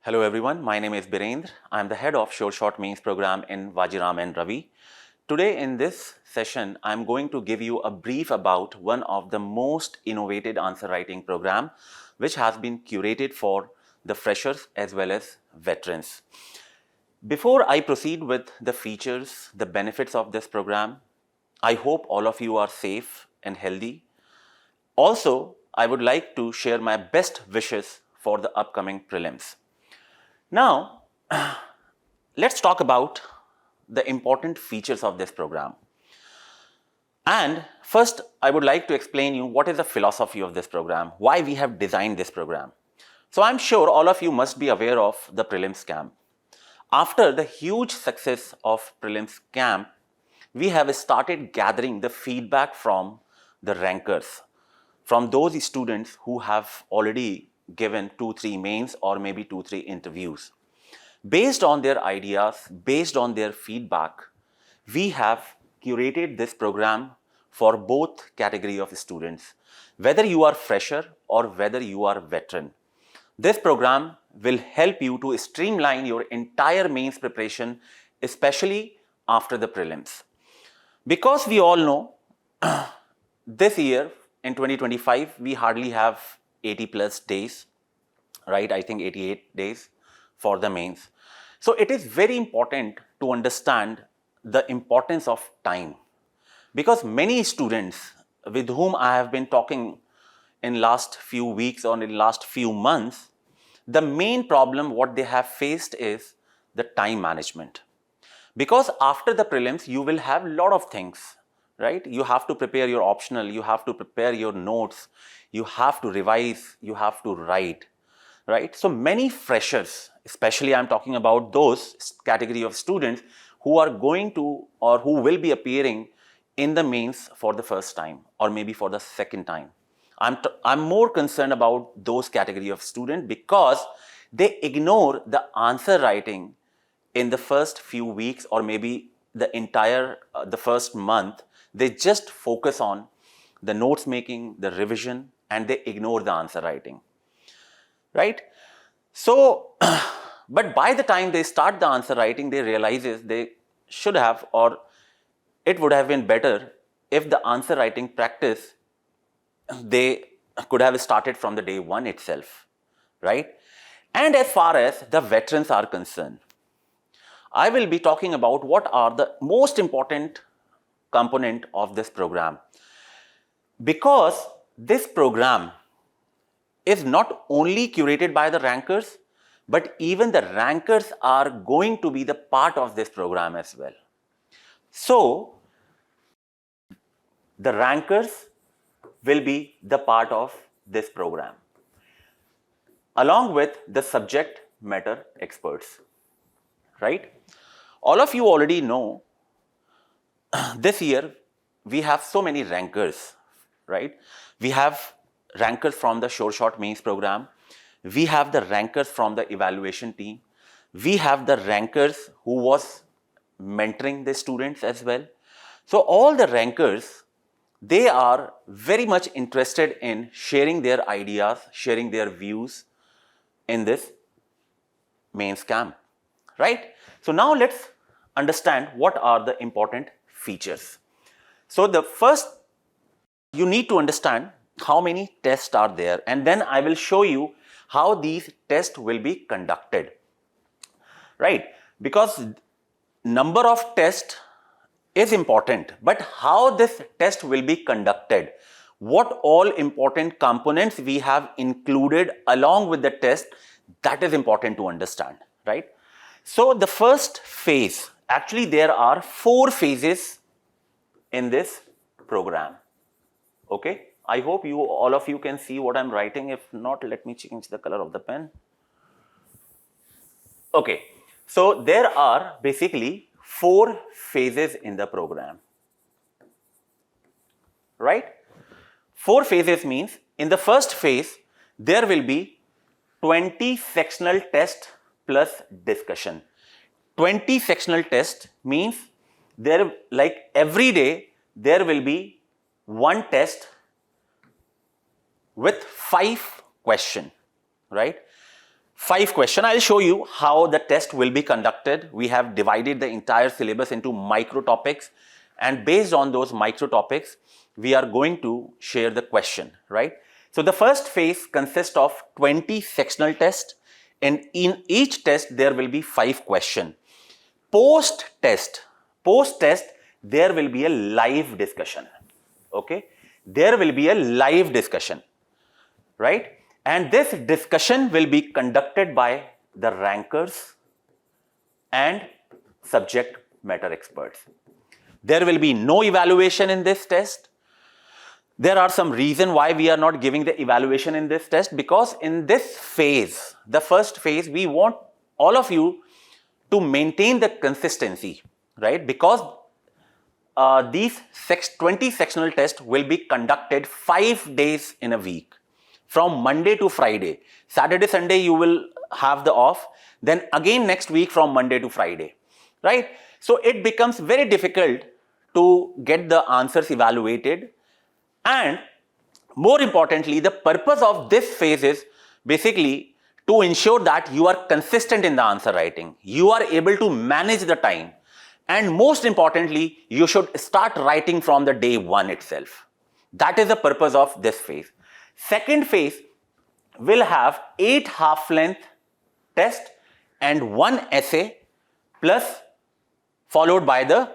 Hello everyone, my name is Birendra. I am the head of Sure Shot Mains program in Vajiram Ravi. Today in this session, I am going to give you a brief about one of the most innovative answer writing program which has been curated for the freshers as well as veterans. Before I proceed with the features, the benefits of this program, I hope all of you are safe and healthy. Also, I would like to share my best wishes for the upcoming prelims. Now, let's talk about the important features of this program. And first, I would like to explain you what is the philosophy of this program, why we have designed this program. So I'm sure all of you must be aware of the prelims camp. After the huge success of prelims camp, we have started gathering the feedback from the rankers, from those students who have already given 2-3 mains or maybe 2-3 interviews. Based on their ideas, based on their feedback, we have curated this program for both category of students, whether you are fresher or whether you are veteran. This program will help you to streamline your entire mains preparation, especially after the prelims. Because we all know this year in 2025, we hardly have 80 plus days, right? I think 88 days for the mains. So it is very important to understand the importance of time, because many students with whom I have been talking in last few weeks or in last few months, the main problem what they have faced is the time management. Because after the prelims, you will have a lot of things, right? You have to prepare your optional, you have to prepare your notes, you have to revise, you have to write, right? So many freshers, especially I'm talking about those category of students who are going to or who will be appearing in the mains for the first time or maybe for the second time. I'm more concerned about those category of students because they ignore the answer writing in the first few weeks or maybe the entire the first month. They just focus on the notes making, the revision, and they ignore the answer writing, right? So, but by the time they start the answer writing, they realizes they should have, or it would have been better if the answer writing practice they could have started from the day one itself, right? And as far as the veterans are concerned, I will be talking about what are the most important component of this program, because this program is not only curated by the rankers, but even the rankers are going to be the part of this program as well. So, the rankers will be the part of this program, along with the subject matter experts, right? All of you already know this year we have so many rankers, right? We have rankers from the Sure Shot Mains program. We have the rankers from the evaluation team. We have the rankers who was mentoring the students as well. So all the rankers, they are very much interested in sharing their ideas, sharing their views in this mains camp, right? So now let's understand what are the important features. So the first, you need to understand how many tests are there, and then I will show you how these tests will be conducted, right? Because number of tests is important, but how this test will be conducted, what all important components we have included along with the test, that is important to understand, right? So the first phase, actually there are 4 phases in this program, okay? I hope all of you can see what I'm writing. If not, let me change the color of the pen. Okay, so there are basically 4 phases in the program, right? 4 phases means in the first phase, there will be 20 sectional tests plus discussion. 20 sectional tests means there, like every day, there will be one test with 5 questions, right? 5 questions. I'll show you how the test will be conducted. We have divided the entire syllabus into micro topics, and based on those micro topics, we are going to share the question, right? So the first phase consists of 20 sectional tests, and in each test there will be 5 questions. Post test, there will be a live discussion. Okay, there will be a live discussion, right? And this discussion will be conducted by the rankers and subject matter experts. There will be no evaluation in this test. There are some reasons why we are not giving the evaluation in this test, because in this phase, the first phase, we want all of you to maintain the consistency, right? Because these 20 sectional tests will be conducted 5 days in a week, from Monday to Friday. Saturday, Sunday you will have the off, then again next week from Monday to Friday, right? So it becomes very difficult to get the answers evaluated, and more importantly, the purpose of this phase is basically to ensure that you are consistent in the answer writing, you are able to manage the time, and most importantly, you should start writing from the day 1 itself. That is the purpose of this phase. Second phase will have 8 half-length tests and 1 essay, plus followed by the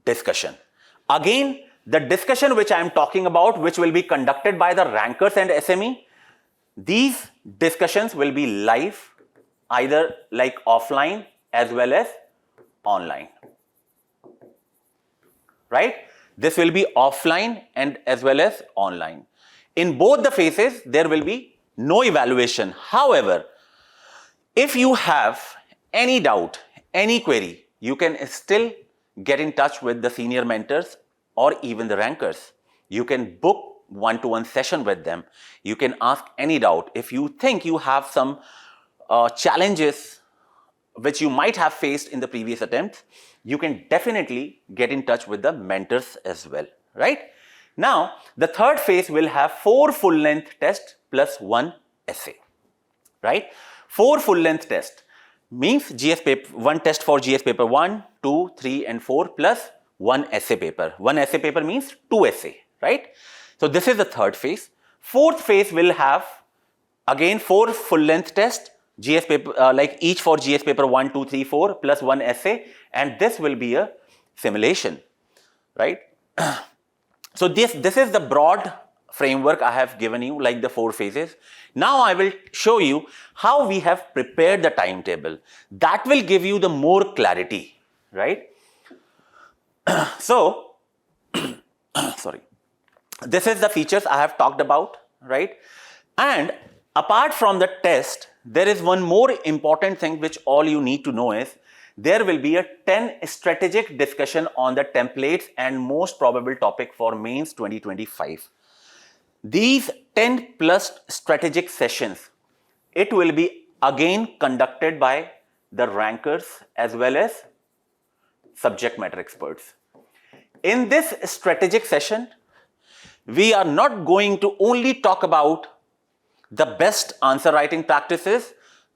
discussion. Again, the discussion which I am talking about, which will be conducted by the rankers and SME, these discussions will be live, either like offline as well as online, right? This will be offline and as well as online. In both the phases, there will be no evaluation. However, if you have any doubt, any query, you can still get in touch with the senior mentors or even the rankers. You can book one-to-one session with them. You can ask any doubt. If you think you have some challenges which you might have faced in the previous attempts, you can definitely get in touch with the mentors as well, right? Now, the third phase will have 4 full-length tests plus 1 essay, right? 4 full-length tests means GS paper, 1 test for GS paper 1, 2, 3 and 4 plus 1 essay paper. 1 essay paper means 2 essay, right? So this is the third phase. Fourth phase will have again 4 full-length tests, GS paper, like each for GS paper 1, 2, 3, 4 plus 1 essay, and this will be a simulation, right? So this is the broad framework I have given you, like the 4 phases. Now I will show you how we have prepared the timetable. That will give you the more clarity, right? So, sorry. This is the features I have talked about, right? And apart from the test, there is one more important thing which all you need to know is, there will be a 10 strategic discussion on the templates and most probable topic for mains 2025. These 10 plus strategic sessions, it will be again conducted by the rankers as well as subject matter experts. In this strategic session, we are not going to only talk about the best answer writing practices,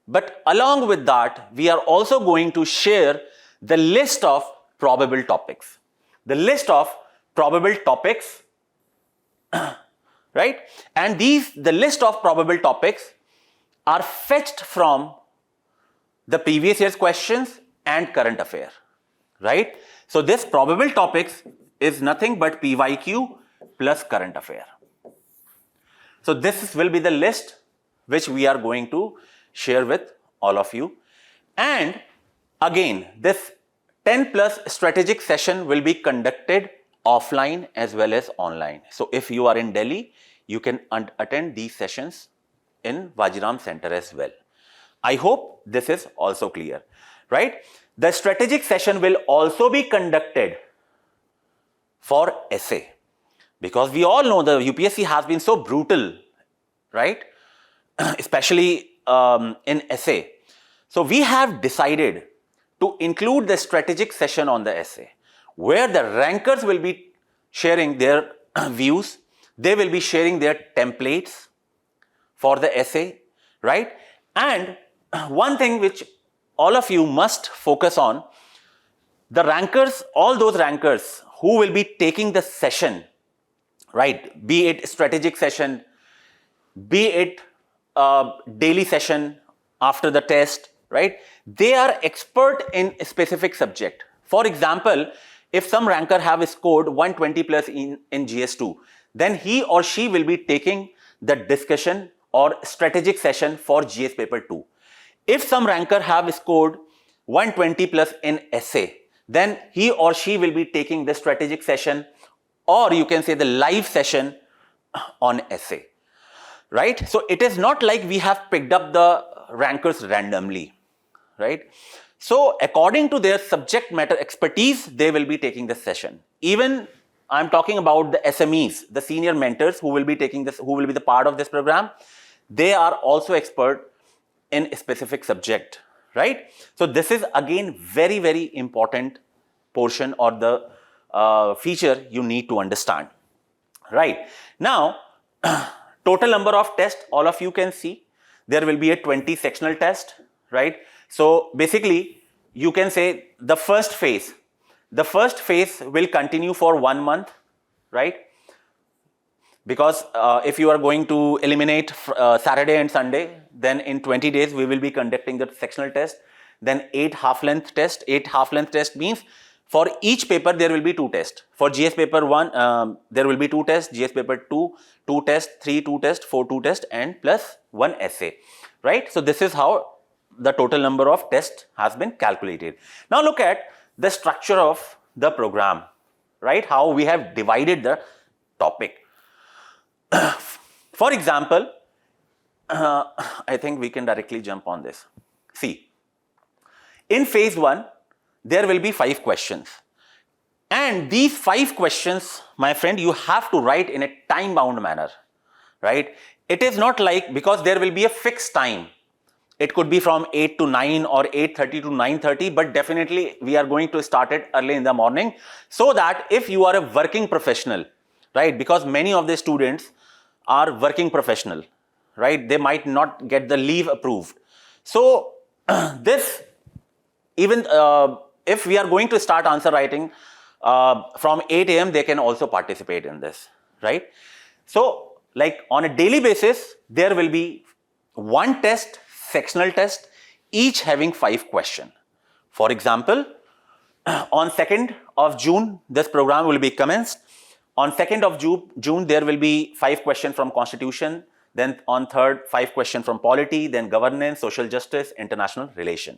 but along with that, we are also going to share the list of probable topics. The list of probable topics, right? And the list of probable topics are fetched from the previous year's questions and current affair, right? So this probable topics is nothing but PYQ plus current affair. So this will be the list which we are going to share with all of you. And again, this 10 plus strategic session will be conducted offline as well as online. So if you are in Delhi, you can attend these sessions in Vajiram Center as well. I hope this is also clear, right? The strategic session will also be conducted for essay, because we all know the UPSC has been so brutal, right? Especially in essay. So we have decided to include the strategic session on the essay, where the rankers will be sharing their views, they will be sharing their templates for the essay, right? And one thing which all of you must focus on, the rankers, all those rankers who will be taking the session, right? Be it strategic session, be it a daily session after the test, right? They are expert in a specific subject. For example, if some ranker have scored 120 plus in GS2, then he or she will be taking the discussion or strategic session for GS paper 2. If some ranker have scored 120 plus in essay, then he or she will be taking the strategic session, or you can say the live session on essay, right? So it is not like we have picked up the rankers randomly, right? So according to their subject matter expertise, they will be taking the session. Even I'm talking about the SMEs, the senior mentors who will be taking this, who will be the part of this program. They are also expert in a specific subject, right? So this is again very, very important portion or the feature you need to understand, right? Now, total number of tests, all of you can see. There will be a 20 sectional test, right? So basically, you can say the first phase will continue for 1 month, right? Because if you are going to eliminate Saturday and Sunday, then in 20 days, we will be conducting the sectional test. Then 8 half-length test. 8 half-length test means for each paper, there will be 2 tests. For GS paper 1, there will be 2 tests. GS paper 2, 2 tests. 3, 2 tests. 4, 2 tests. And plus 1 essay, right? So this is how the total number of tests has been calculated. Now look at the structure of the program, right? How we have divided the topic. For example, I think we can directly jump on this. See, in phase 1, there will be 5 questions. And these 5 questions, my friend, you have to write in a time-bound manner, right? It is not like, because there will be a fixed time. It could be from 8 to 9 or 8:30 to 9:30, but definitely we are going to start it early in the morning so that if you are a working professional, right? Because many of the students are working professional, right? They might not get the leave approved. So this, even if we are going to start answer writing from 8 a.m., they can also participate in this, right? So like on a daily basis, there will be 1 test, sectional test, each having 5 questions. For example, on 2nd of June, this program will be commenced. On 2nd of June, there will be 5 questions from Constitution. Then on 3rd, 5 questions from Polity, then Governance, Social Justice, International Relation.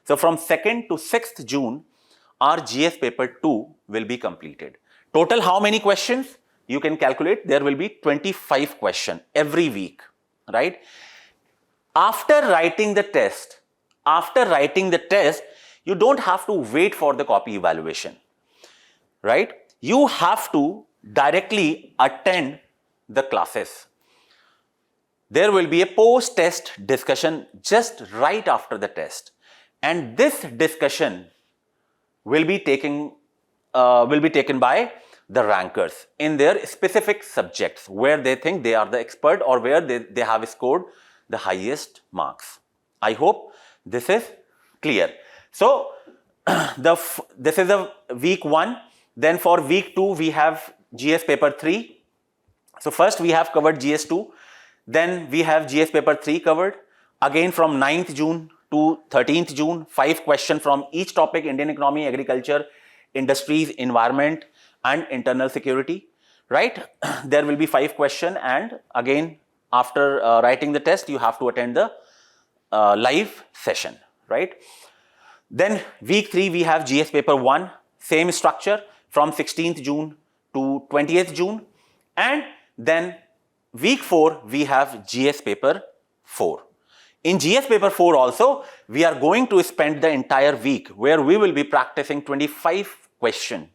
So from 2nd to 6th June, our GS paper 2 will be completed. Total how many questions? You can calculate. There will be 25 questions every week, right? After writing the test, you don't have to wait for the copy evaluation, right? You have to directly attend the classes. There will be a post-test discussion just right after the test. And this discussion will be taken by the rankers in their specific subjects where they think they are the expert or where they have scored the highest marks. I hope this is clear. So this is a week 1. Then for week 2, we have GS paper 3. So first we have covered GS2. Then we have GS paper 3 covered. Again from 9th June to 13th June, 5 questions from each topic: Indian economy, agriculture, industries, environment, and internal security, right? There will be 5 questions, and again, after writing the test, you have to attend the live session, right? Then week 3, we have GS paper 1, same structure from 16th June to 20th June. And then week 4, we have GS paper 4. In GS paper 4 also, we are going to spend the entire week where we will be practicing 25 questions,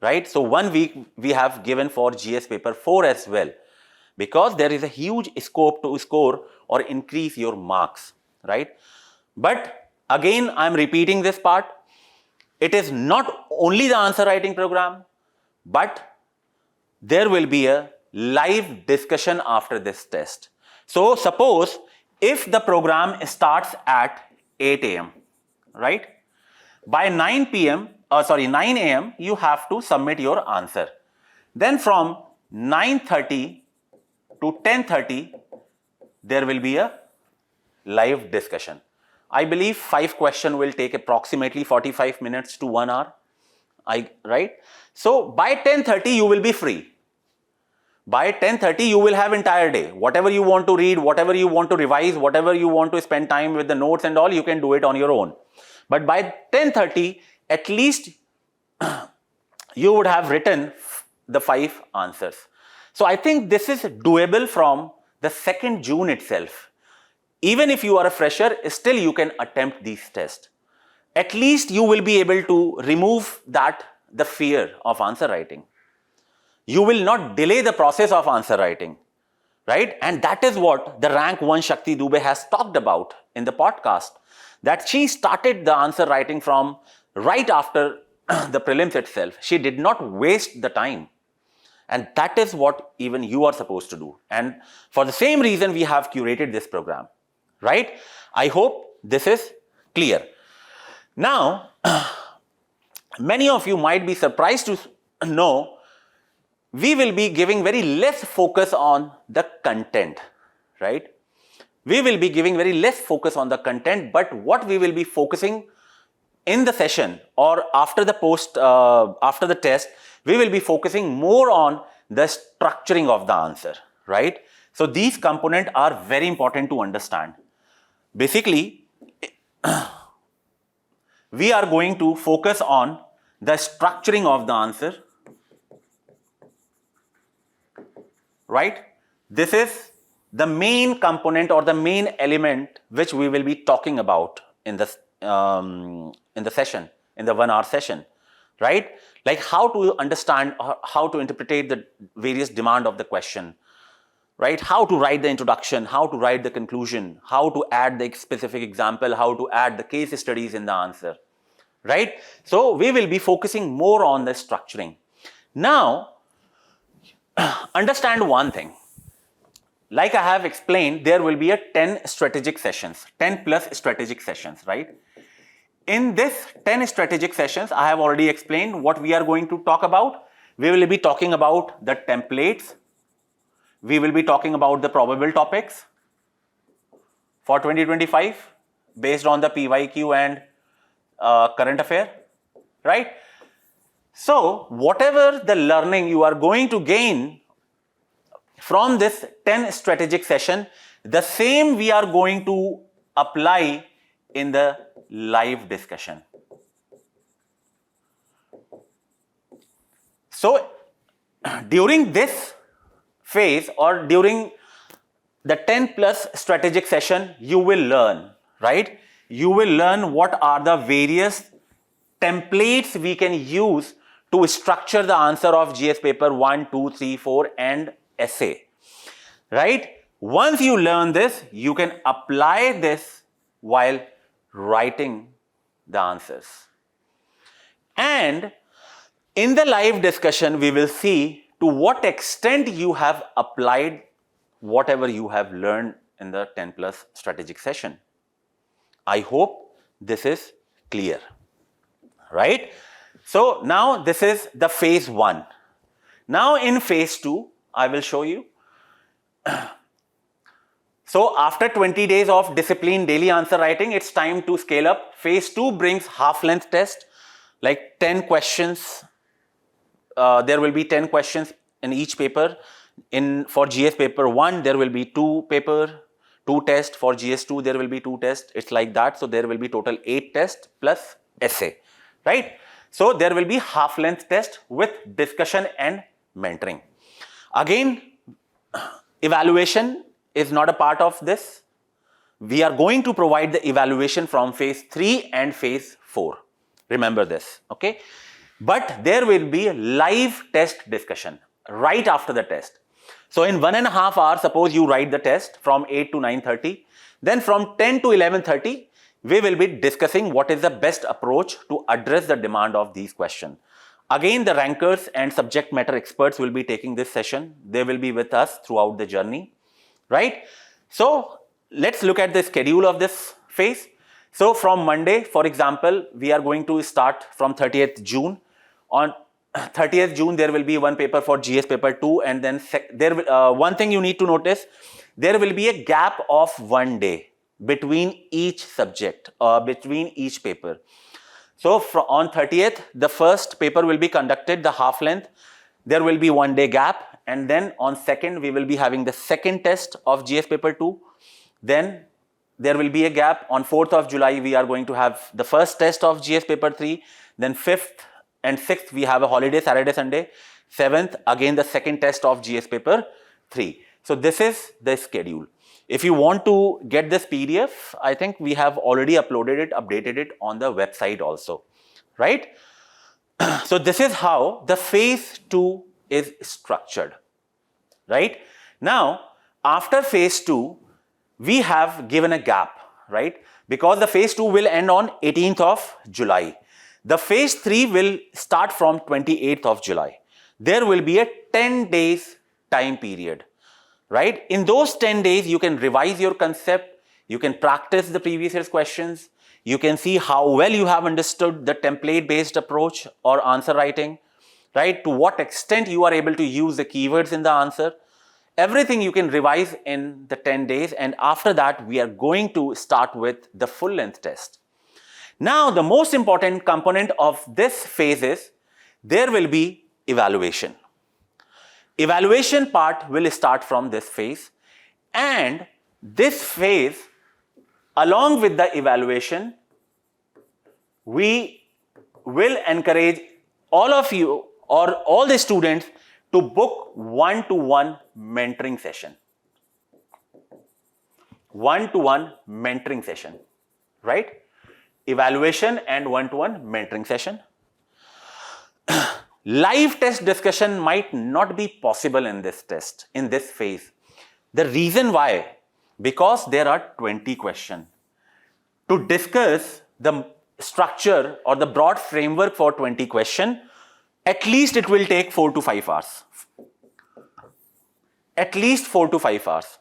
right? So 1 week we have given for GS paper 4 as well, because there is a huge scope to score or increase your marks, right? But again, I'm repeating this part. It is not only the answer writing program, but there will be a live discussion after this test. So suppose if the program starts at 8 a.m., right? By 9 a.m., you have to submit your answer. Then from 9:30 to 10:30, there will be a live discussion. I believe 5 questions will take approximately 45 minutes to 1 hour. Right? So by 10:30, you will be free. By 10:30, you will have entire day. Whatever you want to read, whatever you want to revise, whatever you want to spend time with the notes and all, you can do it on your own. But by 10:30, at least you would have written the 5 answers. So I think this is doable from the 2nd June itself. Even if you are a fresher, still you can attempt these tests. At least you will be able to remove the fear of answer writing. You will not delay the process of answer writing, right? And that is what the rank 1 Shakti Dubey has talked about in the podcast, that she started the answer writing from right after the prelims itself. She did not waste the time. And that is what even you are supposed to do. And for the same reason, we have curated this program, right? I hope this is clear. Now, many of you might be surprised to know we will be giving very less focus on the content, right? We will be giving very less focus on the content, but what we will be focusing in the session or after the test, we will be focusing more on the structuring of the answer, right? So these components are very important to understand. Basically, we are going to focus on the structuring of the answer, right? This is the main component or the element which we will be talking about in the session, in the 1 hour session, right? Like how to understand, how to interpret the various demand of the question, right? How to write the introduction, how to write the conclusion, how to add the specific example, how to add the case studies in the answer, right? So we will be focusing more on the structuring. Now, understand one thing. Like I have explained, there will be 10 strategic sessions, 10 plus strategic sessions, right? In this 10 strategic sessions, I have already explained what we are going to talk about. We will be talking about the templates. We will be talking about the probable topics for 2025 based on the PYQ and current affair, right? So whatever the learning you are going to gain from this 10 strategic session, the same we are going to apply in the live discussion. So during this phase or during the 10 plus strategic session, you will learn, right? You will learn what are the various templates we can use to structure the answer of GS paper 1, 2, 3, 4 and essay, right? Once you learn this, you can apply this while writing the answers. And in the live discussion, we will see to what extent you have applied whatever you have learned in the 10 plus strategic session. I hope this is clear, right? So now this is the phase 1. Now in phase 2, I will show you. So after 20 days of disciplined daily answer writing, it's time to scale up. Phase 2 brings half-length test, like 10 questions. There will be 10 questions in each paper. For GS paper 1, there will be 2 tests. For GS 2, there will be 2 tests. It's like that. So there will be total 8 tests plus essay, right? So there will be half-length test with discussion and mentoring. Again, evaluation is not a part of this. We are going to provide the evaluation from phase 3 and phase 4. Remember this, okay? But there will be a live test discussion right after the test. So in 1.5 hours, suppose you write the test from 8 to 9:30. Then from 10 to 11:30, we will be discussing what is the best approach to address the demand of these questions. Again, the rankers and subject matter experts will be taking this session. They will be with us throughout the journey, right? So let's look at the schedule of this phase. So from Monday, for example, we are going to start from 30th June. On 30th June, there will be one paper for GS paper 2, and then one thing you need to notice, there will be a gap of 1 day between each subject, between each paper. So on 30th, the first paper will be conducted, the half length. There will be 1 day gap, and then on 2nd, we will be having the second test of GS paper 2. Then there will be a gap. On 4th of July, we are going to have the first test of GS paper 3. Then 5th and 6th, we have a holiday, Saturday, Sunday. 7th, again the second test of GS paper 3. So this is the schedule. If you want to get this PDF, I think we have already uploaded it, updated it on the website also, right? So this is how the phase 2 is structured, right? Now, after phase 2, we have given a gap, right? Because the phase 2 will end on 18th of July. The phase 3 will start from 28th of July. There will be a 10 days time period, right? In those 10 days, you can revise your concept, you can practice the previous year's questions, you can see how well you have understood the template-based approach or answer writing, right? To what extent you are able to use the keywords in the answer. Everything you can revise in the 10 days, and after that, we are going to start with the full-length test. Now, the most important component of this phase is there will be evaluation. Evaluation part will start from this phase, and this phase, along with the evaluation, we will encourage all of you or all the students to book one-to-one mentoring session. One-to-one mentoring session, right? Evaluation and one-to-one mentoring session. Live test discussion might not be possible in this test, in this phase. The reason why? Because there are 20 questions. To discuss the structure or the broad framework for 20 questions, at least it will take 4 to 5 hours. At least 4 to 5 hours.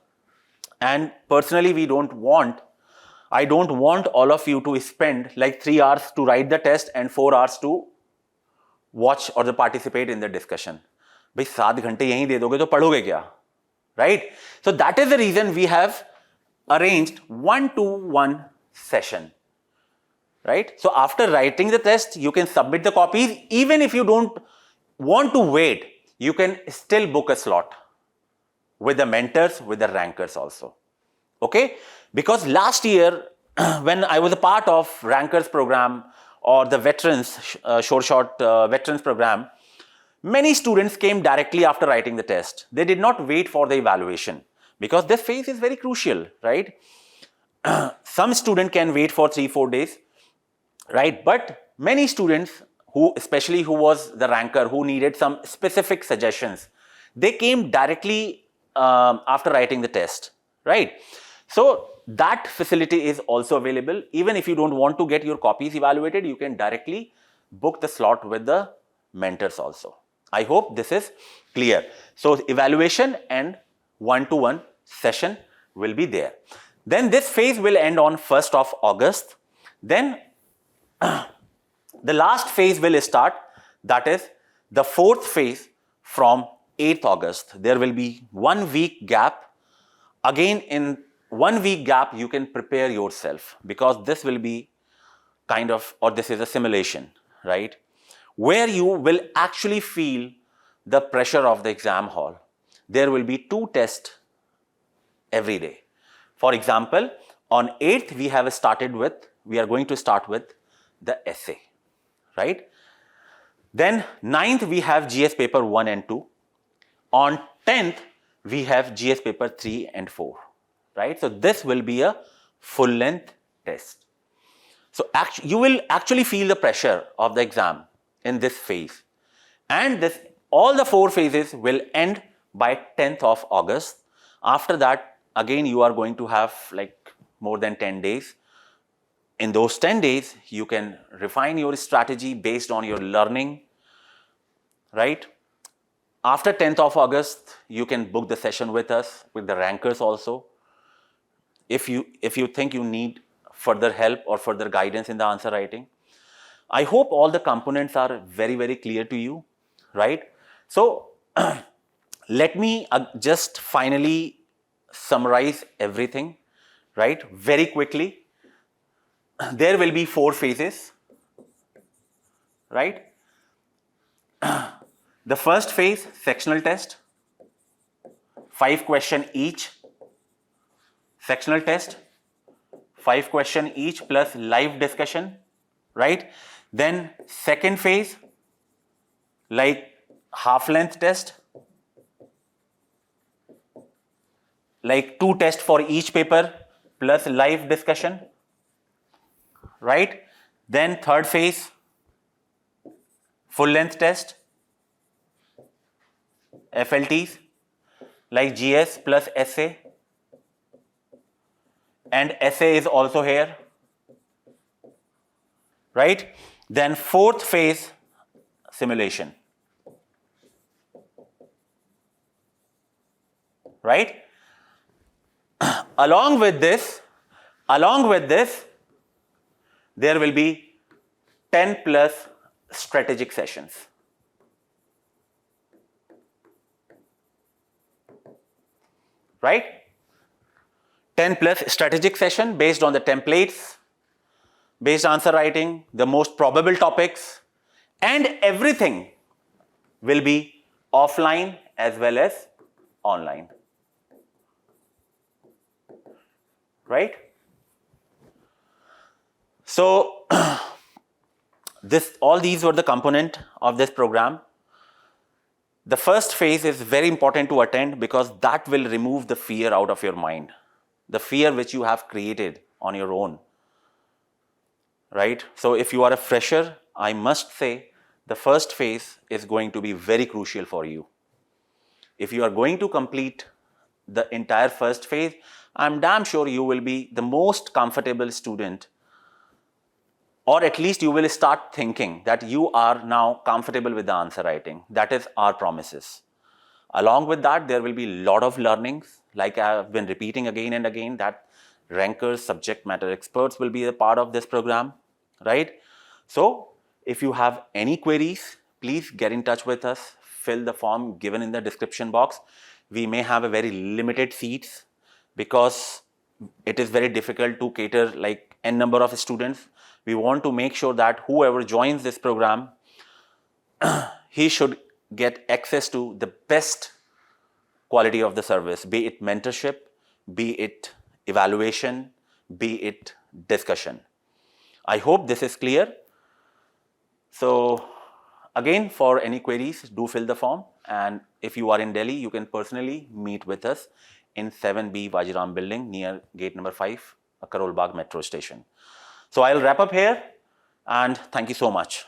And personally, I don't want all of you to spend like 3 hours to write the test and 4 hours to watch or to participate in the discussion. भाई 7 घंटे यहीं दे दोगे तो पढ़ोगे क्या? Right? So that is the reason we have arranged one-to-one session. Right? So after writing the test, you can submit the copies. Even if you don't want to wait, you can still book a slot with the mentors, with the rankers also. Okay? Because last year, when I was a part of rankers program or the veterans, short veterans program, many students came directly after writing the test. They did not wait for the evaluation because this phase is very crucial, right? Some student can wait for 3-4 days, right? But many students especially who was the ranker, who needed some specific suggestions, they came directly after writing the test, right? So that facility is also available. Even if you don't want to get your copies evaluated, you can directly book the slot with the mentors also. I hope this is clear. So evaluation and one-to-one session will be there. Then this phase will end on 1st of August. Then the last phase will start, that is the 4th phase from 8th August. There will be 1 week gap. Again, in 1 week gap, you can prepare yourself because this will be kind of, or this is a simulation, right? Where you will actually feel the pressure of the exam hall. There will be 2 tests every day. For example, on 8th, we are going to start with the essay, right? Then 9th, we have GS paper 1 and 2. On 10th, we have GS paper 3 and 4, right? So this will be a full-length test. So you will actually feel the pressure of the exam in this phase. And all the 4 phases will end by 10th of August. After that, again, you are going to have like more than 10 days. In those 10 days, you can refine your strategy based on your learning, right? After 10th of August, you can book the session with us, with the rankers also. if you think you need further help or further guidance in the answer writing. I hope all the components are very, very clear to you, right? So let me just finally summarize everything, right? Very quickly. There will be 4 phases, right? The first phase, sectional test, 5 question each. Sectional test, 5 question each plus live discussion, right? Then second phase, like half length test, like 2 tests for each paper plus live discussion, right? Then third phase, full length test, FLTs, like GS plus essay, and essay is also here, right? Then fourth phase, simulation, right? Along with this, there will be 10 plus strategic sessions. Right? 10 plus strategic session based on the templates, based answer writing, the most probable topics, and everything will be offline as well as online. Right? So all these were the component of this program. The first phase is very important to attend because that will remove the fear out of your mind, the fear which you have created on your own, right? So if you are a fresher, I must say the first phase is going to be very crucial for you. If you are going to complete the entire first phase, I'm damn sure you will be the most comfortable student, or at least you will start thinking that you are now comfortable with the answer writing. That is our promises. Along with that, there will be a lot of learnings, like I have been repeating again and again, that rankers, subject matter experts will be a part of this program, right? So if you have any queries, please get in touch with us, fill the form given in the description box. We may have a very limited seats because it is very difficult to cater like n number of students. We want to make sure that whoever joins this program, he should get access to the best quality of the service, be it mentorship, be it evaluation, be it discussion. I hope this is clear. So again, for any queries, do fill the form. And if you are in Delhi, you can personally meet with us in 7B Vajiram building near gate number 5, Karol Bagh metro station. So I'll wrap up here and thank you so much.